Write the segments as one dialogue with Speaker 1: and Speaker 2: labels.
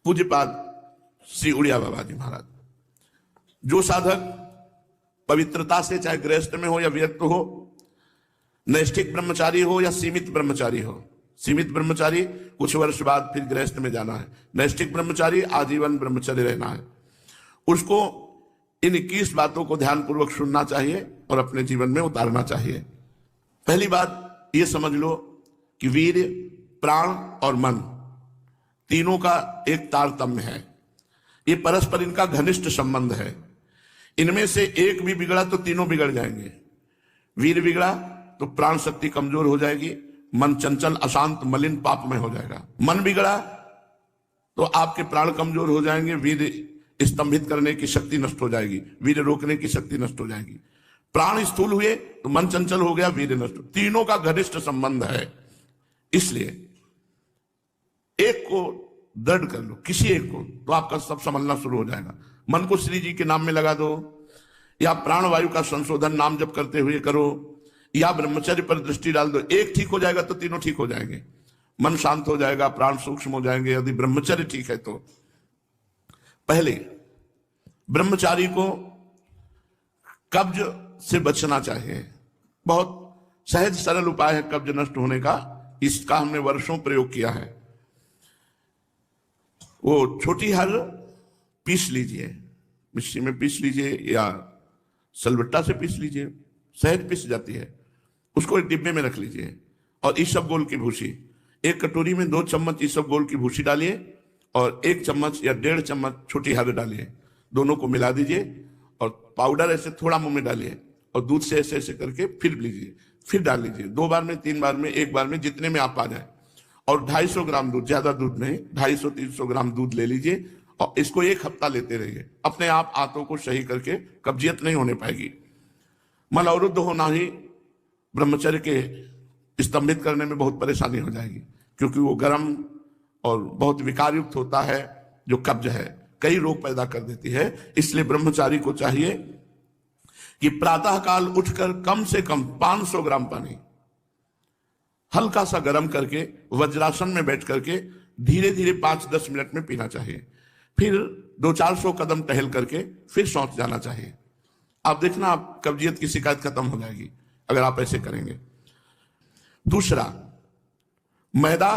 Speaker 1: पूज्यपाद श्री उड़िया बाबा जी महाराज। जो साधक पवित्रता से, चाहे गृहस्थ में हो या विरक्त हो, नैष्ठिक ब्रह्मचारी हो या सीमित ब्रह्मचारी हो, सीमित ब्रह्मचारी कुछ वर्ष बाद फिर गृहस्थ में जाना है, नैष्ठिक ब्रह्मचारी आजीवन ब्रह्मचर्य रहना है, उसको इन 21 बातों को ध्यानपूर्वक सुनना चाहिए और अपने जीवन में उतारना चाहिए। पहली बात ये समझ लो कि वीर्य, प्राण और मन तीनों का एक तारतम्य है। ये परस्पर इनका घनिष्ठ संबंध है। इनमें से एक भी बिगड़ा तो तीनों बिगड़ जाएंगे। वीर बिगड़ा तो प्राण शक्ति कमजोर हो जाएगी, मन चंचल, अशांत, मलिन, पापमय हो जाएगा। मन बिगड़ा तो आपके प्राण कमजोर हो जाएंगे, वीर स्तंभित करने की शक्ति नष्ट हो जाएगी, वीर रोकने की शक्ति नष्ट हो जाएगी। प्राण स्थूल हुए तो मन चंचल हो गया, वीर नष्ट। तीनों का घनिष्ठ संबंध है। इसलिए एक को दृढ़ कर लो, किसी एक को, तो आपका सब संभलना शुरू हो जाएगा। मन को श्री जी के नाम में लगा दो, या प्राणवायु का संशोधन नाम जप करते हुए करो, या ब्रह्मचर्य पर दृष्टि डाल दो। एक ठीक हो जाएगा तो तीनों ठीक हो जाएंगे। मन शांत हो जाएगा, प्राण सूक्ष्म हो जाएंगे, यदि ब्रह्मचर्य ठीक है तो। पहले ब्रह्मचारी को कब्ज से बचना चाहिए। बहुत सहज सरल उपाय है कब्ज नष्ट होने का। इसका हमने वर्षों प्रयोग किया है। वो छोटी हर पीस लीजिए, मिक्सी में पीस लीजिए या सलबट्टा से पीस लीजिए, सहज पीस जाती है। उसको एक डिब्बे में रख लीजिए और ईसबगोल की भूसी, एक कटोरी में 2 चम्मच ईसबगोल की भूसी डालिए और 1 चम्मच या 1.5 चम्मच छोटी हर डालिए। दोनों को मिला दीजिए और पाउडर ऐसे थोड़ा मुंह में डालिए और दूध से ऐसे ऐसे करके फिर लीजिए, फिर डाल लीजिए। 2 बार में, 3 बार में, 1 बार में, जितने में आप आ जाए। और 250 ग्राम दूध, ज्यादा दूध नहीं, 250-300 ग्राम दूध ले लीजिए और इसको 1 हफ्ता लेते रहिए। अपने आप आंतों को सही करके कब्जियत नहीं होने पाएगी। मल अवरुद्ध होना ही ब्रह्मचर्य के स्तंभित करने में बहुत परेशानी हो जाएगी, क्योंकि वो गर्म और बहुत विकार युक्त होता है। जो कब्ज है कई रोग पैदा कर देती है। इसलिए ब्रह्मचारी को चाहिए कि प्रातः काल उठकर कम से कम 500 ग्राम पानी हल्का सा गर्म करके वज्रासन में बैठ करके धीरे धीरे 5-10 मिनट में पीना चाहिए। फिर 200-400 कदम टहल करके फिर शौच जाना चाहिए। आप देखना, आप कब्जियत की शिकायत खत्म हो जाएगी अगर आप ऐसे करेंगे। दूसरा, मैदा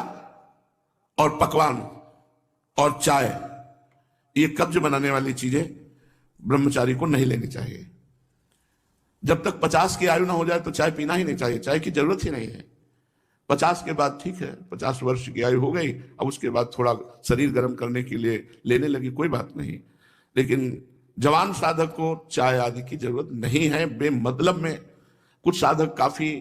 Speaker 1: और पकवान और चाय, ये कब्ज बनाने वाली चीजें ब्रह्मचारी को नहीं लेनी चाहिए। जब तक 50 की आयु ना हो जाए तो चाय पीना ही नहीं चाहिए। चाय की जरूरत ही नहीं है। 50 के बाद ठीक है, 50 वर्ष की आयु हो गई, अब उसके बाद थोड़ा शरीर गर्म करने के लिए लेने लगी, कोई बात नहीं। लेकिन जवान साधक को चाय आदि की जरूरत नहीं है बेमतलब में। कुछ साधक काफी,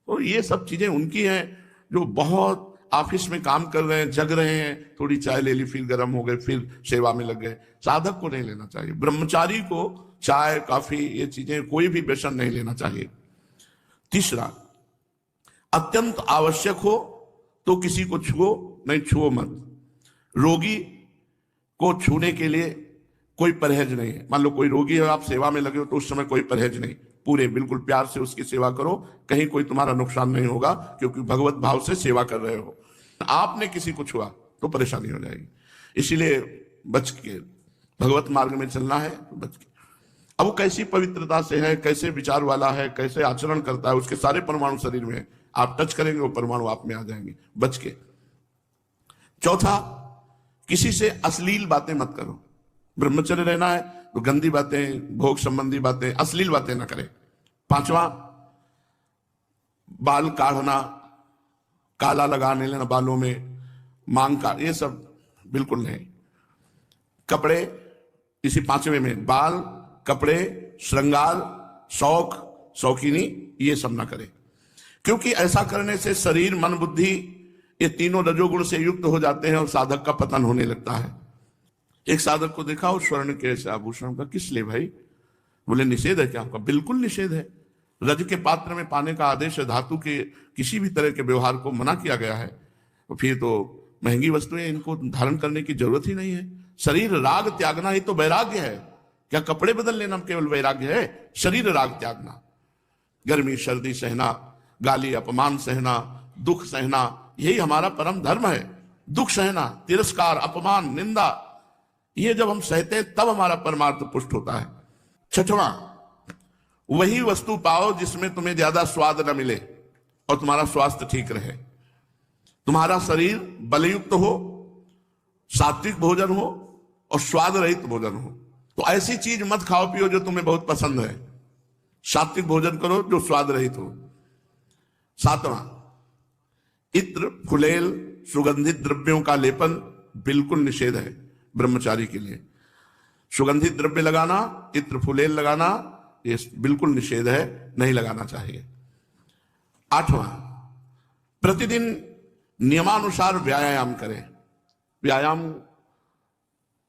Speaker 1: और ये सब चीजें उनकी हैं जो बहुत ऑफिस में काम कर रहे हैं, जग रहे हैं, थोड़ी चाय ले ली, फिर गर्म हो गए, फिर सेवा में लग गए। साधक को नहीं लेना चाहिए। ब्रह्मचारी को चाय, कॉफी, ये चीजें, कोई भी व्यसन नहीं लेना चाहिए। तीसरा, अत्यंत आवश्यक हो तो किसी को छुओ, नहीं छुओ मत। रोगी को छूने के लिए कोई परहेज नहीं है। मान लो कोई रोगी है, आप सेवा में लगे हो, तो उस समय कोई परहेज नहीं, पूरे बिल्कुल प्यार से उसकी सेवा करो। कहीं कोई तुम्हारा नुकसान नहीं होगा, क्योंकि भगवत भाव से सेवा कर रहे हो। आपने किसी को छुआ तो परेशानी हो जाएगी। इसीलिए बच के भगवत मार्ग में चलना है, तो बच के। अब वो कैसी पवित्रता से है, कैसे विचार वाला है, कैसे आचरण करता है, उसके सारे परमाणु शरीर में है। आप टच करेंगे वो परमाणु आप में आ जाएंगे, बच के। चौथा, किसी से अश्लील बातें मत करो। ब्रह्मचर्य रहना है तो गंदी बातें, भोग संबंधी बातें, अश्लील बातें ना करें। 5वां, बाल काढ़ना, काला लगाने लेना बालों में, मांग का, ये सब बिल्कुल नहीं। कपड़े, इसी 5वें में बाल, कपड़े, श्रृंगार, शौक, शौकीनी, ये सब ना करें। क्योंकि ऐसा करने से शरीर, मन, बुद्धि, ये तीनों रजोगुण से युक्त हो जाते हैं और साधक का पतन होने लगता है। एक साधक को देखा और स्वर्ण के ऐसे आभूषण का, किस लिए भाई? बोले निषेध है क्या आपका? बिल्कुल निषेध है। रज के पात्र में पाने का आदेश है। धातु के किसी भी तरह के व्यवहार को मना किया गया है। तो फिर तो महंगी वस्तुएं, इनको धारण करने की जरूरत ही नहीं है। शरीर राग त्यागना ही तो वैराग्य है। क्या कपड़े बदल लेना केवल वैराग्य है? शरीर राग त्यागना, गर्मी सर्दी सहना, गाली अपमान सहना, दुख सहना, यही हमारा परम धर्म है। दुख सहना, तिरस्कार, अपमान, निंदा, ये जब हम सहते हैं तब हमारा परमार्थ पुष्ट होता है। छठवां, वही वस्तु पाओ जिसमें तुम्हें ज्यादा स्वाद न मिले और तुम्हारा स्वास्थ्य ठीक रहे। तुम्हारा शरीर बलयुक्त हो, सात्विक भोजन हो और स्वाद रहित भोजन हो। तो ऐसी चीज मत खाओ पियो जो तुम्हें बहुत पसंद है। सात्विक भोजन करो जो स्वाद रहित हो। सातवां, इत्र, फुलेल, सुगंधित द्रव्यों का लेपन बिल्कुल निषेध है ब्रह्मचारी के लिए। सुगंधित द्रव्य लगाना, इत्र फुलेल लगाना, ये बिल्कुल निषेध है, नहीं लगाना चाहिए। आठवां, प्रतिदिन नियमानुसार व्यायाम करें। व्यायाम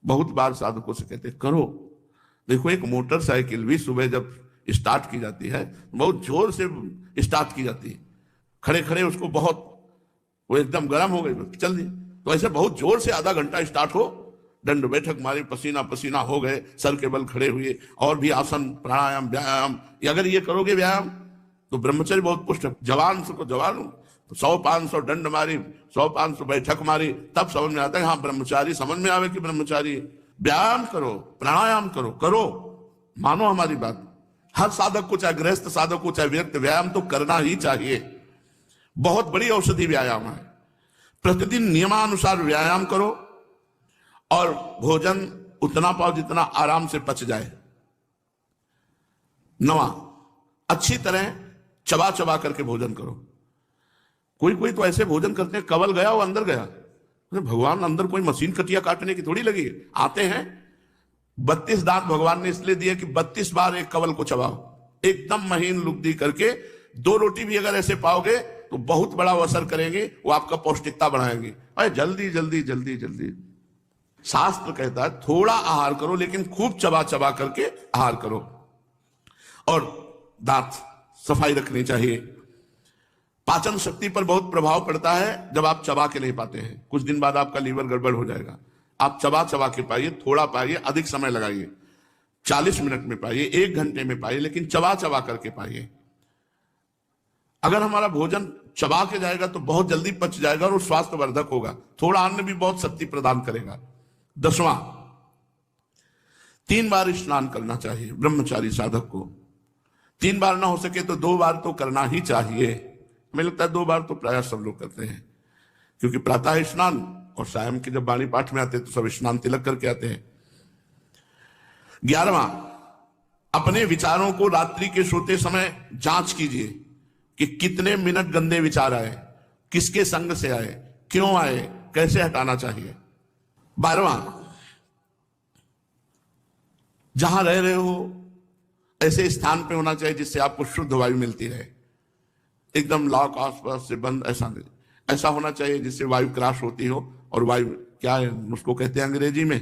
Speaker 1: बहुत बार साधकों से कहते करो। देखो, एक मोटरसाइकिल भी सुबह जब स्टार्ट की जाती है बहुत जोर से स्टार्ट की जाती है, खड़े खड़े उसको बहुत, वो एकदम गर्म हो गई चल दी, तो ऐसे बहुत जोर से आधा घंटा स्टार्ट हो, दंड बैठक मारी, पसीना पसीना हो गए, सर के बल खड़े हुए, और भी आसन, प्राणायाम, व्यायाम, अगर ये करोगे व्यायाम तो ब्रह्मचर्य बहुत पुष्ट। जवान को जवान 100-500 दंड मारी, 100-500 बैठक मारी, तब समझ में आता है हाँ ब्रह्मचारी, समझ में आवे कि ब्रह्मचारी। व्यायाम करो, प्राणायाम करो, करो, मानो हमारी बात। हर साधक को, चाहे गृहस्थ साधक को, चाहे व्यक्ति, व्यायाम तो करना ही चाहिए। बहुत बड़ी औषधि व्यायाम है। प्रतिदिन नियमानुसार व्यायाम करो और भोजन उतना पाओ जितना आराम से पच जाए। नवा, अच्छी तरह चबा चबा करके भोजन करो। कोई कोई तो ऐसे भोजन करते हैं, कवल गया वो अंदर गया। भगवान अंदर कोई मशीन कटिया काटने की थोड़ी लगी, आते हैं 32 दांत भगवान ने इसलिए दिए कि 32 बार एक कवल को चबाओ, एकदम महीन लुगदी करके। 2 रोटी भी अगर ऐसे पाओगे तो बहुत बड़ा असर करेंगे, वो आपका पौष्टिकता बढ़ाएंगे। अरे जल्दी जल्दी जल्दी जल्दी, शास्त्र कहता है थोड़ा आहार करो लेकिन खूब चबा चबा करके आहार करो। और दांत सफाई रखनी चाहिए। पाचन शक्ति पर बहुत प्रभाव पड़ता है जब आप चबा के नहीं पाते हैं, कुछ दिन बाद आपका लीवर गड़बड़ हो जाएगा। आप चबा चबा के पाइए, थोड़ा पाइए, अधिक समय लगाइए, 40 मिनट में पाइए, 1 घंटे में पाइए, लेकिन चबा चबा करके पाइए। अगर हमारा भोजन चबा के जाएगा तो बहुत जल्दी पच जाएगा और वो स्वास्थ्यवर्धक होगा। थोड़ा अन्न भी बहुत शक्ति प्रदान करेगा। 10वां, 3 बार स्नान करना चाहिए ब्रह्मचारी साधक को। 3 बार ना हो सके तो 2 बार तो करना ही चाहिए। हमें लगता है 2 बार तो प्राय सब लोग करते हैं, क्योंकि प्रातः स्नान और शाम के जब वाणी पाठ में आते हैं तो सब स्नान तिलक करके आते हैं। 11वां, अपने विचारों को रात्रि के सोते समय जांच कीजिए कि कितने मिनट गंदे विचार आए, किसके संग से आए, क्यों आए, कैसे हटाना चाहिए। 12वां, जहां रह रहे हो ऐसे स्थान पे होना चाहिए जिससे आपको शुद्ध वायु मिलती रहे। एकदम लॉक आसपास से बंद ऐसा होना चाहिए जिससे वायु क्रॉस होती हो। और वायु क्या है उसको कहते हैं अंग्रेजी में,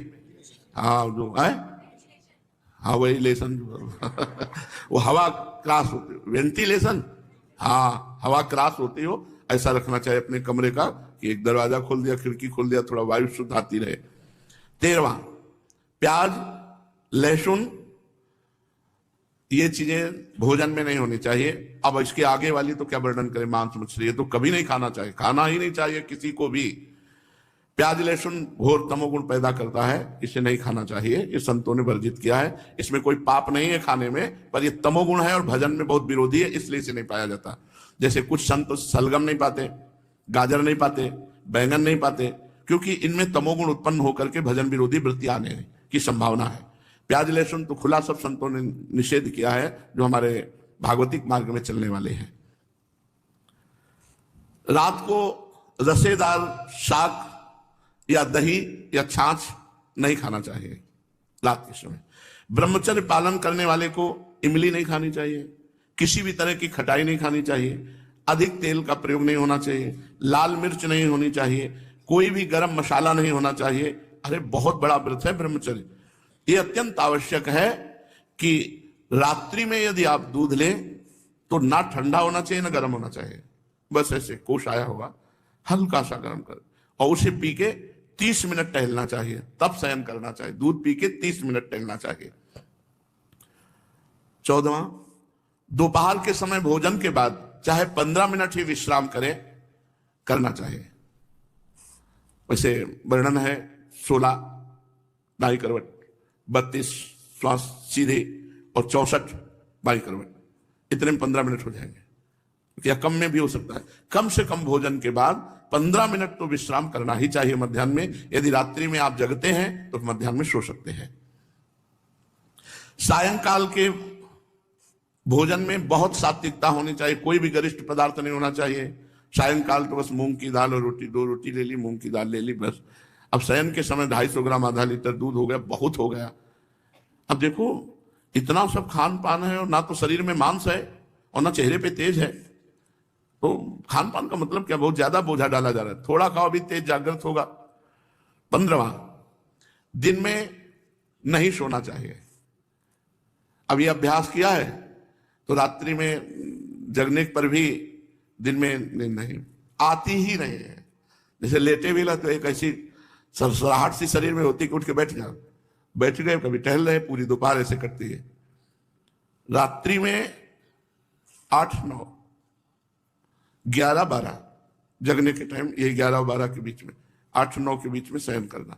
Speaker 1: हाँ जो है, हाँ वेंटिलेशन वो हवा क्रॉस होती, वेंटिलेशन, हाँ हवा क्रॉस होती हो, ऐसा रखना चाहिए अपने कमरे का कि एक दरवाजा खोल दिया, खिड़की खोल दिया, थोड़ा वायु शुद्ध आती रहे। 13वां, प्याज, लहसुन, ये चीजें भोजन में नहीं होनी चाहिए। अब इसके आगे वाली तो क्या वर्णन करें, मांस मछली, ये तो कभी नहीं खाना चाहिए, खाना ही नहीं चाहिए किसी को भी। प्याज लहसुन घोर तमोगुण पैदा करता है, इसे नहीं खाना चाहिए, ये संतों ने वर्जित किया है। इसमें कोई पाप नहीं है खाने में, पर ये तमोगुण है और भजन में बहुत विरोधी है, इसलिए इसे नहीं पाया जाता। जैसे कुछ संत सलगम नहीं पाते, गाजर नहीं पाते, बैंगन नहीं पाते, क्योंकि इनमें तमोगुण उत्पन्न होकर के भजन विरोधी वृत्ति आने की संभावना है। प्याज लहसुन तो खुला सब संतों ने निषेध किया है जो हमारे भागवतिक मार्ग में चलने वाले हैं। रात को रसेदार शाक या दही या छाछ नहीं खाना चाहिए रात के समय। ब्रह्मचर्य पालन करने वाले को इमली नहीं खानी चाहिए, किसी भी तरह की खटाई नहीं खानी चाहिए, अधिक तेल का प्रयोग नहीं होना चाहिए, लाल मिर्च नहीं होनी चाहिए, कोई भी गरम मसाला नहीं होना चाहिए। अरे बहुत बड़ा व्रत है ब्रह्मचर्य। ये अत्यंत आवश्यक है कि रात्रि में यदि आप दूध लें तो ना ठंडा होना चाहिए ना गर्म होना चाहिए, बस ऐसे कोश आया होगा हल्का सा गर्म कर, और उसे पी के 30 मिनट टहलना चाहिए, तब शयन करना चाहिए। दूध पी के 30 मिनट टहलना चाहिए। 14वां, दोपहर के समय भोजन के बाद चाहे 15 मिनट ही विश्राम करना चाहिए। वैसे वर्णन है 16 दाई करवट, 32 श्वास सीधे और 64 बाई करवट, इतने में 15 मिनट हो जाएंगे, या कम में भी हो सकता है। कम से कम भोजन के बाद 15 मिनट तो विश्राम करना ही चाहिए मध्याह्न में। यदि रात्रि में आप जगते हैं तो मध्याह्न में सो सकते हैं। सायंकाल के भोजन में बहुत सात्विकता होनी चाहिए, कोई भी गरिष्ठ पदार्थ नहीं होना चाहिए। सायंकाल तो बस मूंग की दाल और रोटी, 2 रोटी ले ली, मूंग की दाल ले ली, बस। अब शयन के समय 250 ग्राम आधा लीटर दूध हो गया, बहुत हो गया। अब देखो इतना सब खान पान है और ना तो शरीर में मांस है और ना चेहरे पे तेज है, तो खान पान का मतलब क्या, बहुत ज्यादा बोझा डाला जा रहा है। थोड़ा खाओ भी तेज जागृत होगा। 15वां, दिन में नहीं सोना चाहिए। अब ये अभ्यास किया है तो रात्रि में जगने पर भी दिन में नहीं आती ही नहीं है। जैसे लेटे भी ला तो एक ऐसी सरसराहट सी शरीर में होती कि उठ के बैठ जाओ, बैठ गए, कभी टहल रहे, पूरी दोपहर ऐसे कटती है। रात्रि में 8, 9, 11, 12 जगने के टाइम, ये 11 और 12 के बीच में, 8, 9 के बीच में शयन करना।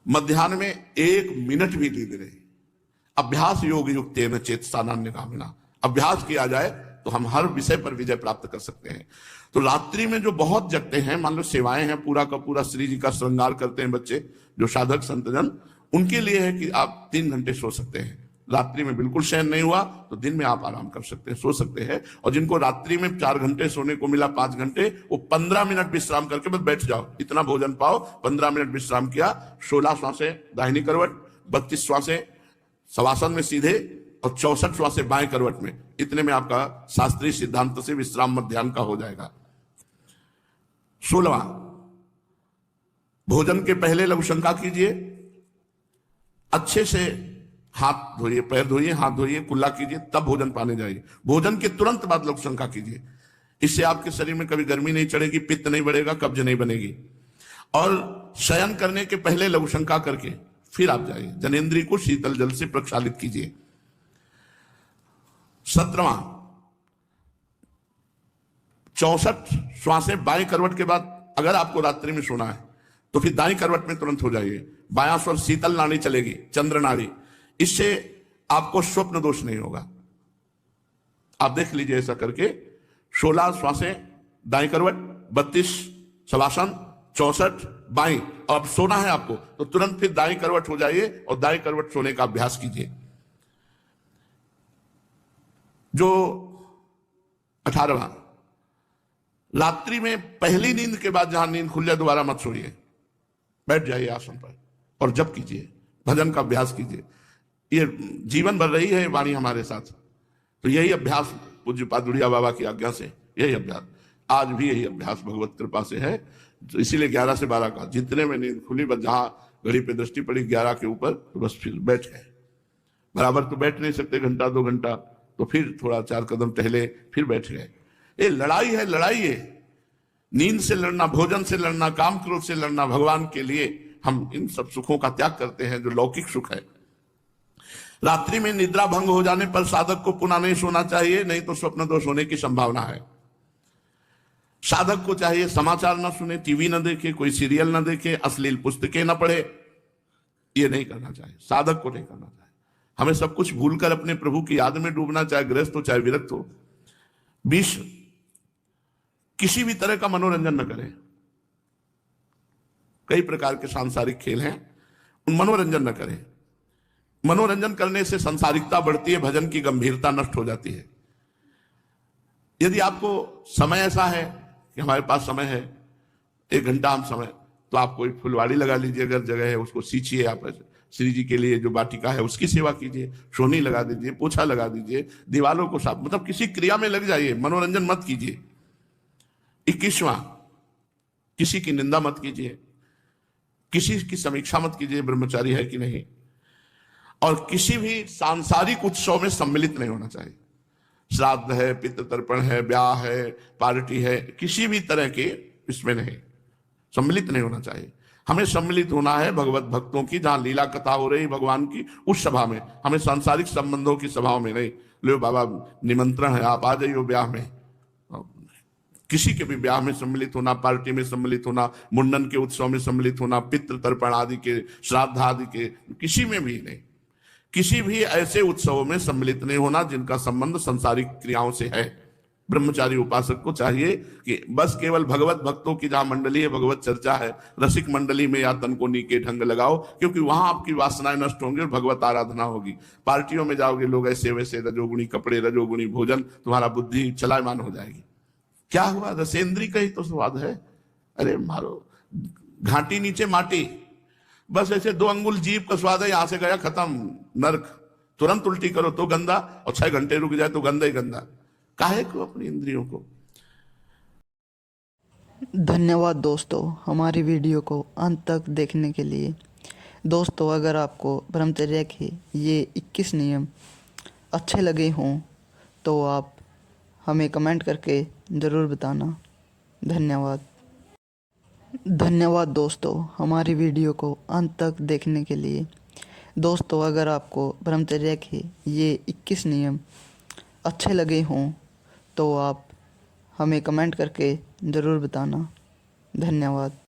Speaker 1: मध्याह्न में 1 मिनट भी नींद नहीं। अभ्यास योग युक्तेन चेतसा नान्यगामिना, अभ्यास किया जाए तो हम हर विषय पर विजय प्राप्त कर सकते हैं। तो रात्रि में जो बहुत जगते हैं, मान लो सेवाएं हैं, पूरा का पूरा श्री जी का श्रृंगार करते हैं बच्चे, जो साधक संतजन, उनके लिए है कि आप 3 घंटे सो सकते हैं। रात्रि में बिल्कुल शयन नहीं हुआ तो दिन में आप आराम कर सकते हैं, सो सकते हैं। और जिनको रात्रि में 4 घंटे सोने को मिला, 5 घंटे, वो 15 मिनट विश्राम करके बस बैठ जाओ, इतना भोजन पाओ, 15 मिनट विश्राम किया, 16 श्वासें दाहिनी करवट, 32 श्वासें शवासन में सीधे और 64 श्वासें बाएं करवट में, इतने में आपका शास्त्रीय सिद्धांत से विश्राम मध्याह्न का हो जाएगा। 16वां, भोजन के पहले लघु शंका कीजिए, अच्छे से हाथ धोइए, पैर धोइए, हाथ धोइए, कुल्ला कीजिए, तब भोजन पाने जाइए। भोजन के तुरंत बाद लघु शंका कीजिए, इससे आपके शरीर में कभी गर्मी नहीं चढ़ेगी, पित्त नहीं बढ़ेगा, कब्ज नहीं बनेगी। और शयन करने के पहले लघु शंका करके फिर आप जाइए, जनेंद्रिय को शीतल जल से प्रक्षालित कीजिए। 17वां, 64 श्वासें बाएं करवट के बाद, अगर आपको रात्रि में सोना है तो फिर दाएं करवट में तुरंत हो जाइए। बायां स्वर शीतल नाड़ी चलेगी, चंद्र नाड़ी, इससे आपको स्वप्न दोष नहीं होगा। आप देख लीजिए ऐसा करके, 16 श्वासें दाएं करवट, 32 शवासन, 64 बाएं। अब सोना है आपको तो तुरंत फिर दाएं करवट हो जाइए और दाएं करवट सोने का अभ्यास कीजिए। जो 18वां, रात्रि में पहली नींद के बाद जहां नींद खुल जाए दोबारा मत सोइए, बैठ जाइए आसन पर और जप कीजिए, भजन का अभ्यास कीजिए। ये जीवन भर रही है वाणी हमारे साथ, तो यही अभ्यास पूज्य पादुड़िया बाबा की आज्ञा से, यही अभ्यास आज भी यही अभ्यास भगवत कृपा से है। तो इसीलिए 11 से 12 का, जितने में नींद खुली, बस जहां घड़ी पे दृष्टि पड़ी 11 के ऊपर, तो बस फिर बैठ गए। बराबर तो बैठ नहीं सकते, घंटा 2 घंटा, तो फिर थोड़ा 4 कदम टहले, फिर बैठ गए। ये लड़ाई है, लड़ाई है, नींद से लड़ना, भोजन से लड़ना, काम क्रोध से लड़ना। भगवान के लिए हम इन सब सुखों का त्याग करते हैं जो लौकिक सुख है। रात्रि में निद्रा भंग हो जाने पर साधक को पुनः नहीं सोना चाहिए, नहीं तो स्वप्न दोष होने की संभावना है। साधक को चाहिए समाचार न सुने, टीवी न देखे, कोई सीरियल न देखे, अश्लील पुस्तकें न पढ़े, ये नहीं करना चाहिए, साधक को नहीं करना चाहिए। हमें सब कुछ भूलकर अपने प्रभु की याद में डूबना, चाहे गृहस्थ हो चाहे विरक्त हो। 20, किसी भी तरह का मनोरंजन न करें। कई प्रकार के सांसारिक खेल हैं, उन मनोरंजन न करें। मनोरंजन करने से सांसारिकता बढ़ती है, भजन की गंभीरता नष्ट हो जाती है। यदि आपको समय ऐसा है कि हमारे पास समय है 1 घंटा हम समय, तो आप कोई फुलवाड़ी लगा लीजिए, अगर जगह है उसको सींचिए, आप श्री जी के लिए जो वाटिका है उसकी सेवा कीजिए, सोनी लगा दीजिए, पोछा लगा दीजिए, दीवालों को साफ, मतलब किसी क्रिया में लग जाइए, मनोरंजन मत कीजिए। 21वां, किसी की निंदा मत कीजिए, किसी की समीक्षा मत कीजिए, ब्रह्मचारी है कि नहीं, और किसी भी सांसारिक उत्सव में सम्मिलित नहीं होना चाहिए। श्राद्ध है, पितृ तर्पण है, ब्याह है, पार्टी है, किसी भी तरह के इसमें नहीं सम्मिलित नहीं होना चाहिए। हमें सम्मिलित होना है भगवत भक्तों की, जहां लीला कथा हो रही भगवान की, उस सभा में। हमें सांसारिक संबंधों की सभाओं में नहीं। लो बाबा निमंत्रण है, आप आ जाइए ब्याह में, किसी के भी ब्याह में सम्मिलित होना, पार्टी में सम्मिलित होना, मुंडन के उत्सव में सम्मिलित होना, पितृ तर्पण आदि के, श्राद्ध आदि के, किसी में भी नहीं। किसी भी ऐसे उत्सवों में सम्मिलित नहीं होना जिनका संबंध संसारिक क्रियाओं से है। ब्रह्मचारी उपासक को चाहिए कि बस केवल भगवत भक्तों की जहां मंडली है, भगवत चर्चा है, रसिक मंडली में या तन को नीके ढंग लगाओ, क्योंकि वहां आपकी वासनाएं नष्ट होंगी और भगवत आराधना होगी। पार्टियों में जाओगे, लोग ऐसे वैसे, रजोगुणी कपड़े, रजोगुणी भोजन, तुम्हारा बुद्धि चलायमान हो जाएगी। क्या हुआ? रसेंद्री का ही तो स्वाद है। अरे मारो, घाटी नीचे माटी, बस ऐसे 2 अंगुल जीभ का स्वाद है, यहां से गया खत्म, नरक। तुरंत उल्टी करो तो गंदा, और 6 घंटे रुक जाए तो गंदा ही गंदा। काहे को अपनी इंद्रियों को।
Speaker 2: धन्यवाद दोस्तों हमारी वीडियो को अंत तक देखने के लिए। दोस्तों अगर आपको ब्रह्मचर्य के ये 21 नियम अच्छे लगे हों तो आप हमें कमेंट करके ज़रूर बताना। धन्यवाद। धन्यवाद दोस्तों हमारी वीडियो को अंत तक देखने के लिए। दोस्तों अगर आपको ब्रह्मचर्य के ये 21 नियम अच्छे लगे हों तो आप हमें कमेंट करके ज़रूर बताना। धन्यवाद।